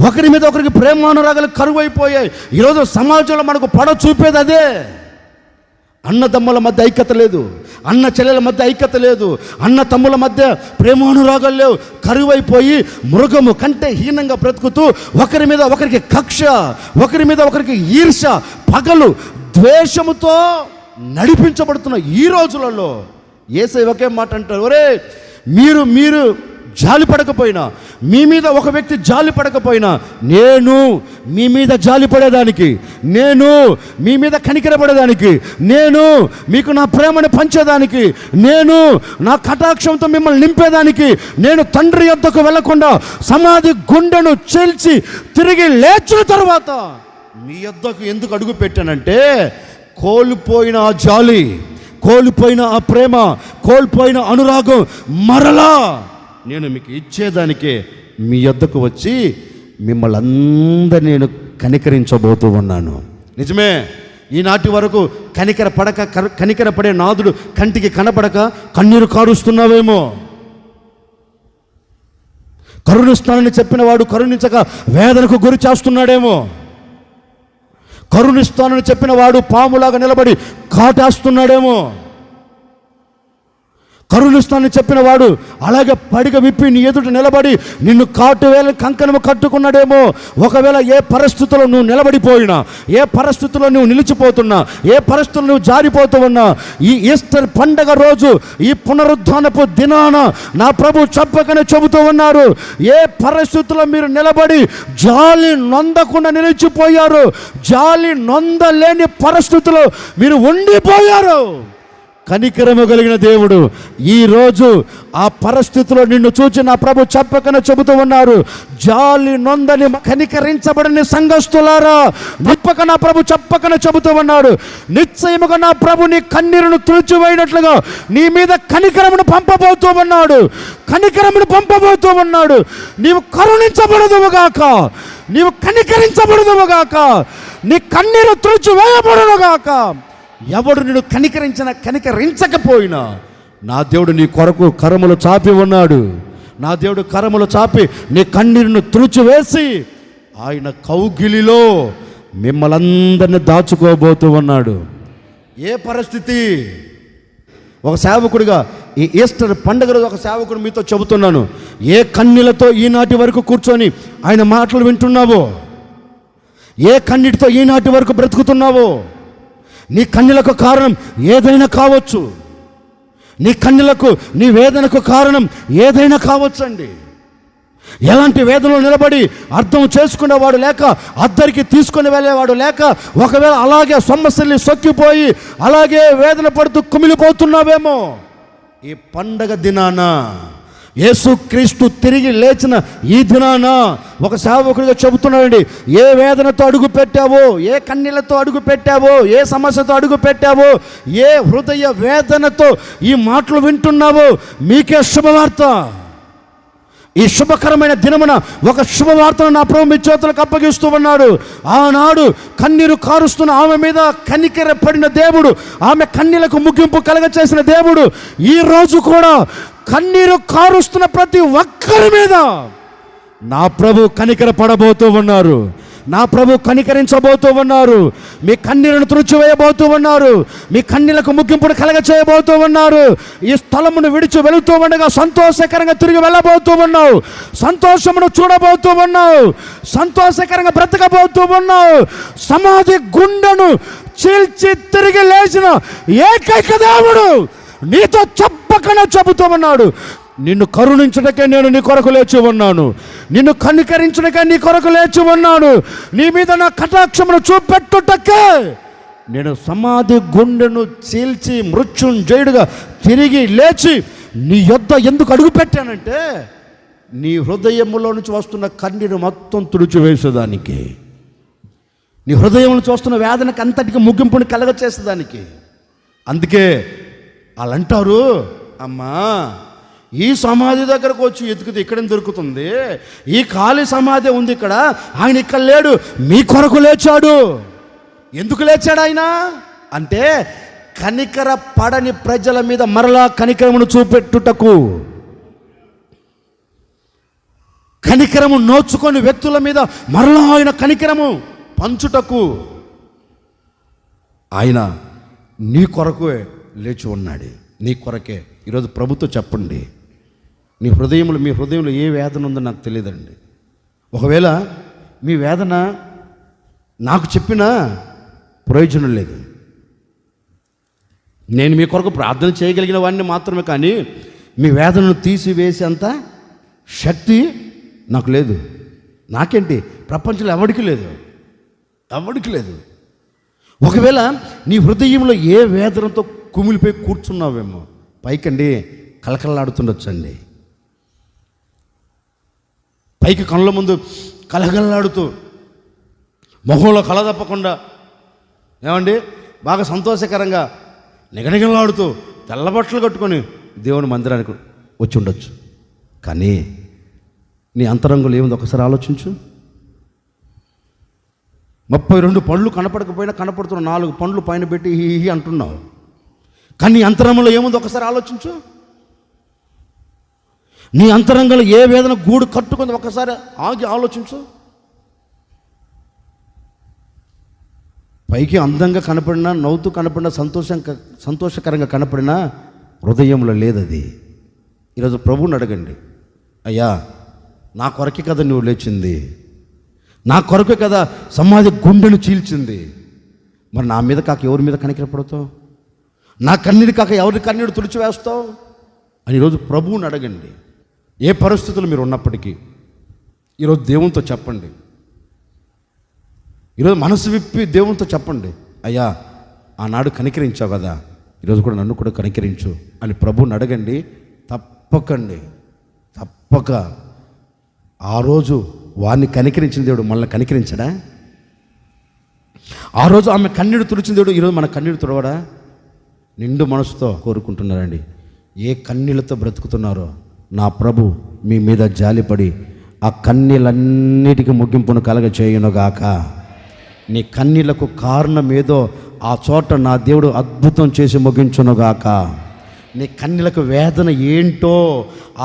ఒకరి మీద ఒకరికి ప్రేమానురాగాలు కరువైపోయాయి. ఈరోజు సమాజంలో మనకు పడ చూపేది అదే. అన్నదమ్ముల మధ్య ఐక్యత లేదు, అన్న చెల్లెల మధ్య ఐక్యత లేదు, అన్న తమ్ముల మధ్య ప్రేమానురాగాలు లేవు, కరువైపోయి మృగము కంటే హీనంగా బ్రతుకుతూ ఒకరి మీద ఒకరికి కక్ష, ఒకరి మీద ఒకరికి ఈర్ష, పగలు, ద్వేషముతో నడిపించబడుతున్న ఈ రోజులలో యేసయ్య ఒకే మాట అంటారు, ఒరే మీరు జాలి పడకపోయినా, మీ మీద ఒక వ్యక్తి జాలి పడకపోయినా, నేను మీ మీద జాలి పడేదానికి, నేను మీ మీద కనికరపడేదానికి, నేను మీకు నా ప్రేమను పంచేదానికి, నేను నా కటాక్షంతో మిమ్మల్ని నింపేదానికి, నేను తండ్రి యొద్దకు వెళ్లకుండా సమాధి గుండెను చీల్చి తిరిగి లేచిన తర్వాత మీ యొద్దకు ఎందుకు అడుగు పెట్టానంటే, కోల్పోయిన ఆ జాలి, కోల్పోయిన ఆ ప్రేమ, కోల్పోయిన అనురాగం మరలా నేను మీకు ఇచ్చేదానికే మీ యొద్దకు వచ్చి మిమ్మల్ని అందరినీ నేను కనికరించబోతూ ఉన్నాను. నిజమే, ఈనాటి వరకు కనికరపడే నాదుడు కంటికి కనపడక కన్నీరు కారుస్తున్నావేమో. కరుణిస్తానని చెప్పిన వాడు కరుణించక వేదనకు గురి చేస్తున్నాడేమో. కరుణిస్తానని చెప్పిన వాడు పాములాగా నిలబడి కాటేస్తున్నాడేమో. కరుణిస్తానని చెప్పిన వాడు అలాగే పడిగ విప్పి నీ ఎదుట నిలబడి నిన్ను కాటువేళ కంకణము కట్టుకున్నాడేమో. ఒకవేళ ఏ పరిస్థితుల్లో నువ్వు నిలబడిపోయినా, ఏ పరిస్థితుల్లో నువ్వు నిలిచిపోతున్నా, ఏ పరిస్థితుల్లో నువ్వు జారిపోతూ ఉన్నా, ఈ ఈస్టర్ పండగ రోజు, ఈ పునరుద్ధానపు దినాన నా ప్రభు చెప్పకనే చెబుతూ ఉన్నారు, ఏ పరిస్థితుల్లో మీరు నిలబడి జాలి నొందకుండా నిలిచిపోయారు, జాలి నొందలేని పరిస్థితుల్లో మీరు ఉండిపోయారు, కనికరము కలిగిన దేవుడు ఈరోజు ఆ పరిస్థితిలో నిన్ను చూచి నా ప్రభు చెప్పకనే చెబుతూ ఉన్నారు, జాలి నొందని కనికరించబడని సంఘస్థులారా, నిప్పక నా ప్రభు చెప్పకనే చెబుతూ ఉన్నాడు, నిశ్చయముగా నా ప్రభు నీ కన్నీరును తుడిచివేయనట్లుగా నీ మీద కనికరమును పంపబోతూ ఉన్నాడు, కనికరమును పంపబోతూ ఉన్నాడు. నీవు కరుణించబడదువుగాక, నీవు కనికరించబడదువుగాక, నీ కన్నీరు తుడిచివేయబడునుగాక. ఎవడు నిన్ను కనికరించకపోయినా నా దేవుడు నీ కొరకు కరములు చాపి ఉన్నాడు. నా దేవుడు కరములు చాపి నీ కన్నీరును తుడిచివేసి ఆయన కౌగిలిలో మిమ్మల్ని అందరినీ దాచుకోబోతూ ఉన్నాడు. ఏ పరిస్థితి, ఒక సేవకుడిగా ఈ ఈస్టర్ పండుగ రోజు ఒక సేవకుడు మీతో చెబుతున్నాను, ఏ కన్నీళ్లతో ఈనాటి వరకు కూర్చొని ఆయన మాటలు వింటున్నావో, ఏ కన్నీటితో ఈనాటి వరకు బ్రతుకుతున్నావో, నీ కన్నీలకు కారణం ఏదైనా కావచ్చు, నీ కన్నీలకు, నీ వేదనకు కారణం ఏదైనా కావచ్చండి. ఎలాంటి వేదనలో నిలబడి అర్థం చేసుకునేవాడు లేక, అద్దరికి తీసుకుని వెళ్ళేవాడు లేక, ఒకవేళ అలాగే సొమ్మసిల్లి సొక్కిపోయి అలాగే వేదన పడుతూ కుమిలిపోతున్నావేమో, ఈ పండగ దినాన యేసుక్రీస్తు తిరిగి లేచిన ఈ దినాన ఒక సేవకుడిగా చెబుతున్నాడండి, ఏ వేదనతో అడుగు పెట్టావో, ఏ కన్నీళ్లతో అడుగు పెట్టావో, ఏ సమస్యతో అడుగు పెట్టావో, ఏ హృదయ వేదనతో ఈ మాటలు వింటున్నావో, మీకే శుభవార్త. ఈ శుభకరమైన దినమున ఒక శుభవార్తను నా ప్రభు మీ చేతులకు అప్పగిస్తూ ఉన్నాడు. ఆనాడు కన్నీరు కారుస్తున్న ఆమె మీద కనికరపడిన దేవుడు, ఆమె కన్నీళ్లకు ముగింపు కలగచేసిన దేవుడు ఈ రోజు కూడా కన్నీరు కారుస్తున్న ప్రతి ఒక్కరి మీద నా ప్రభు కనికర పడబోతూ ఉన్నారు. నా ప్రభు కనికరించబోతూ ఉన్నారు. మీ కన్నీరును తుడిచివేయబోతూ ఉన్నారు. మీ కన్నీళ్లకు ముగింపును కలగ చేయబోతూ ఉన్నారు. ఈ స్థలమును విడిచి వెళుతూ ఉండగా సంతోషకరంగా తిరిగి వెళ్ళబోతూ ఉన్నావు. సంతోషమును చూడబోతూ ఉన్నావు. సంతోషకరంగా బ్రతకబోతూ ఉన్నావు. సమాధి గుండెను చీల్చి తిరిగి లేచిన ఏకైక దేవుడు నీతో చెప్పకనే చెబుతూ ఉన్నాడు, నిన్ను కరుణించుటకే నేను నీ కొరకు లేచి ఉన్నాను, నిన్ను కనికరించుటకే నీ కొరకు లేచి ఉన్నాను, నీ మీద నా కటాక్షమును చూపెట్టుటకే నేను సమాధి గుండెను చీల్చి మృత్యుంజయుడుగా తిరిగి లేచి నీ యొద్ద ఎందుకు అడుగు పెట్టానంటే, నీ హృదయములో నుంచి వస్తున్న కన్నీరు మొత్తం తుడిచివేసేదానికి, నీ హృదయం నుంచి వస్తున్న వేదనకి అంతటికి ముగింపుని కలగచేసేదానికి. అందుకే వాళ్ళు అంటారు, అమ్మా ఈ సమాధి దగ్గరకు వచ్చి ఎతుకుతే ఇక్కడేం దొరుకుతుంది, ఈ ఖాళీ సమాధి ఉంది ఇక్కడ, ఆయన ఇక్కడ లేడు, మీ కొరకు లేచాడు. ఎందుకు లేచాడు ఆయన అంటే, కనికర పడని ప్రజల మీద మరలా కనికరమును చూపెట్టుటకు, కనికరము నోచుకొని వ్యక్తుల మీద మరలా ఆయన కనికరము పంచుటకు ఆయన నీ కొరకు లేచి ఉన్నాడు. నీ కొరకే ఈరోజు ప్రభుతో చెప్పండి, మీ హృదయంలో ఏ వేదన ఉందో నాకు తెలియదండి. ఒకవేళ మీ వేదన నాకు చెప్పినా ప్రయోజనం లేదు. నేను మీ కొరకు ప్రార్థన చేయగలిగిన వాడిని మాత్రమే, కానీ మీ వేదనను తీసివేసి అంత శక్తి నాకు లేదు. నాకేంటి, ప్రపంచంలో ఎవడికి లేదు, ఎవడికి లేదు. ఒకవేళ నీ హృదయంలో ఏ వేదనతో కుమిలిపోయి కూర్చున్నావేమో, పైకండి కలకలలాడుతుండొచ్చండి. పైకి కళ్ళ ముందు కలకలలాడుతూ, మొహంలో కళ తప్పకుండా, ఏమండి బాగా సంతోషకరంగా నిగనిగలాడుతూ తెల్ల బట్టలు కట్టుకొని దేవుని మందిరానికి వచ్చి ఉండొచ్చు. కానీ నీ అంతరంగంలో ఏముంది ఒకసారి ఆలోచించు. 32 పండ్లు కనపడకపోయినా కనపడుతున్న 4 పండ్లు పైన పెట్టి హీ అంటున్నావు. కానీ నీ అంతరంగంలో ఏముంది ఒకసారి ఆలోచించు. నీ అంతరంగంలో ఏ వేదన గూడు కట్టుకుంది ఒకసారి ఆగి ఆలోచించు. పైకి అందంగా కనపడినా, నవ్వుతూ కనపడినా, సంతోషకరంగా కనపడినా హృదయంలో లేదది. ఈరోజు ప్రభువుని అడగండి, అయ్యా నా కొరకే కదా నువ్వు లేచింది, నా కొరకే కదా సమాజ గుండెను చీల్చింది, మరి నా మీద కాక ఎవరి మీద కనికరపడతావు, నా కన్నీరు కాక ఎవరి కన్నీరు తుడిచివేస్తావు అని ఈరోజు ప్రభువుని అడగండి. ఏ పరిస్థితులు మీరు ఉన్నప్పటికీ ఈరోజు దేవునితో చెప్పండి. ఈరోజు మనసు విప్పి దేవునితో చెప్పండి, అయ్యా ఆనాడు కనికరించావు కదా, ఈరోజు కూడా నన్ను కూడా కనికరించు అని ప్రభువుని అడగండి. తప్పక ఆ రోజు వారిని కనికరించిన దేవుడు మనల్ని కనికరించడా? ఆ రోజు ఆమె కన్నీడు తుడిచిన దేవుడు ఈరోజు మన కన్నీడు తుడవడా? నిండు మనసుతో కోరుకుంటున్నారండి. ఏ కన్నీళ్ళతో బ్రతుకుతున్నారో నా ప్రభు మీ మీద జాలిపడి ఆ కన్నీళ్ళన్నిటికీ ముగింపును కలగ చేయునుగాక. నీ కన్నీళ్లకు కారణం ఏదో ఆ చోట నా దేవుడు అద్భుతం చేసి ముగించునుగాక. నీ కన్నీళ్లకు వేదన ఏంటో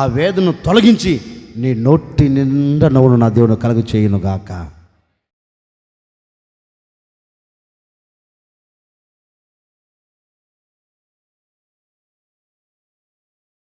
ఆ వేదనను తొలగించి నీ నోటి నిండా నవ్వును నా దేవుడు కలగ చేయునుగాక.